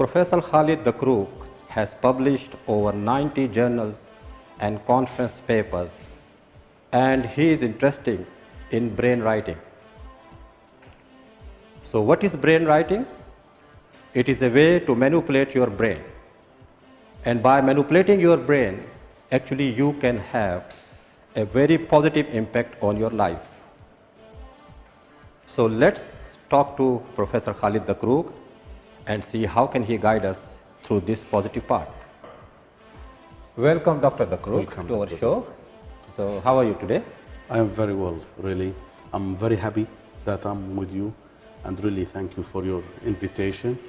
Professor Khalid Dakrouk has published over 90 journals and conference papers, and he is interested in brain writing. So what is brain writing? It is a way to manipulate your brain. And by manipulating your brain, actually you can have a very positive impact on your life. So let's talk to Professor Khalid Dakrouk and see how can he guide us through this positive part. Welcome, Dr. Dakrouk, to our show. So how are you today? I am very well, really. I'm very happy that I'm with you, and really thank you for your invitation.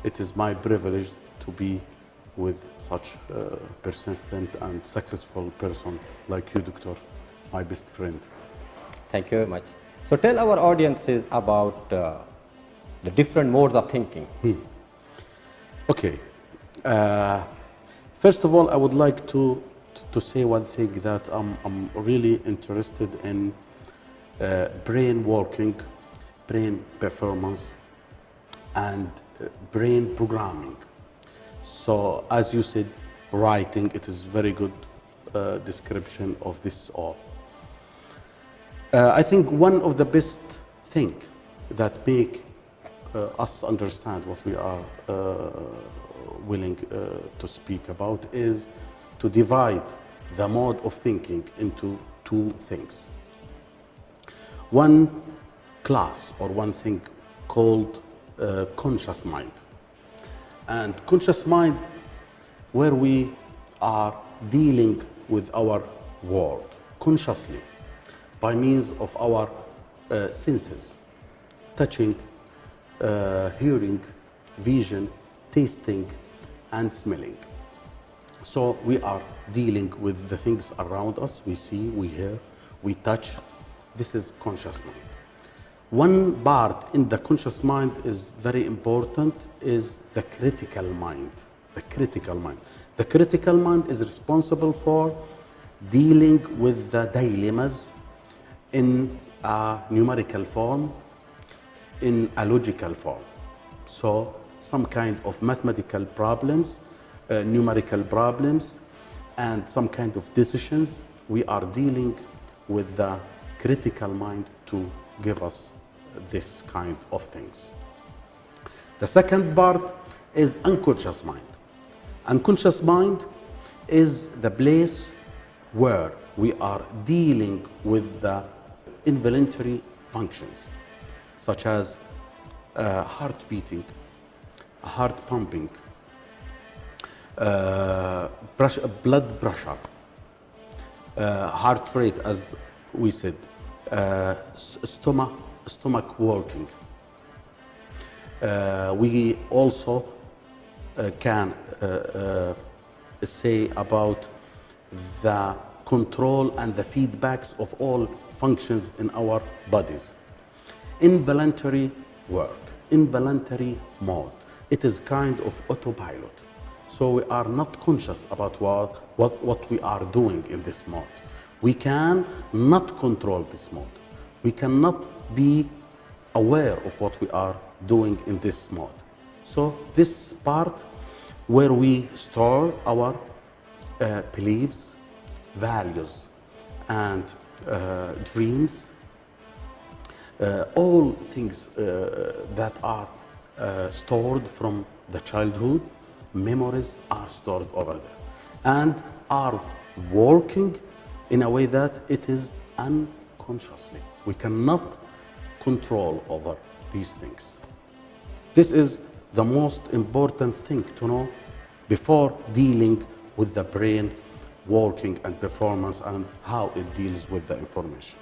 It is my privilege to be with such a persistent and successful person like you, Doctor, my best friend. Thank you very much. So tell our audiences about the different modes of thinking. Okay. First of all, I would like to say one thing, that I'm really interested in brain working, brain performance, and brain programming. So, as you said, writing, it is very good description of this all. I think one of the best thing that make us understand what we are willing to speak about is to divide the mode of thinking into two things. One class or one thing called conscious mind. And conscious mind, where we are dealing with our world consciously by means of our senses, touching, hearing, vision, tasting, and smelling. So we are dealing with the things around us. We see, we hear, we touch. This is conscious mind. One part in the conscious mind is very important, is the critical mind. The critical mind. The critical mind is responsible for dealing with the dilemmas in a numerical form, in a logical form. So some kind of mathematical problems, numerical problems, and some kind of decisions, we are dealing with the critical mind to give us this kind of things. The second part is unconscious mind. Unconscious mind is the place where we are dealing with the involuntary functions, such as heart beating, heart pumping, blood pressure, heart rate, as we said, stomach working. We also can say about the control and the feedbacks of all functions in our bodies. Involuntary work, involuntary mode. It is kind of autopilot. So we are not conscious about what we are doing in this mode. We can not control this mode. We cannot be aware of what we are doing in this mode. So this part where we store our beliefs, values, and dreams, all things that are stored from the childhood, memories are stored over there and are working in a way that it is unconsciously. We cannot control over these things. This is the most important thing to know before dealing with the brain working and performance and how it deals with the information.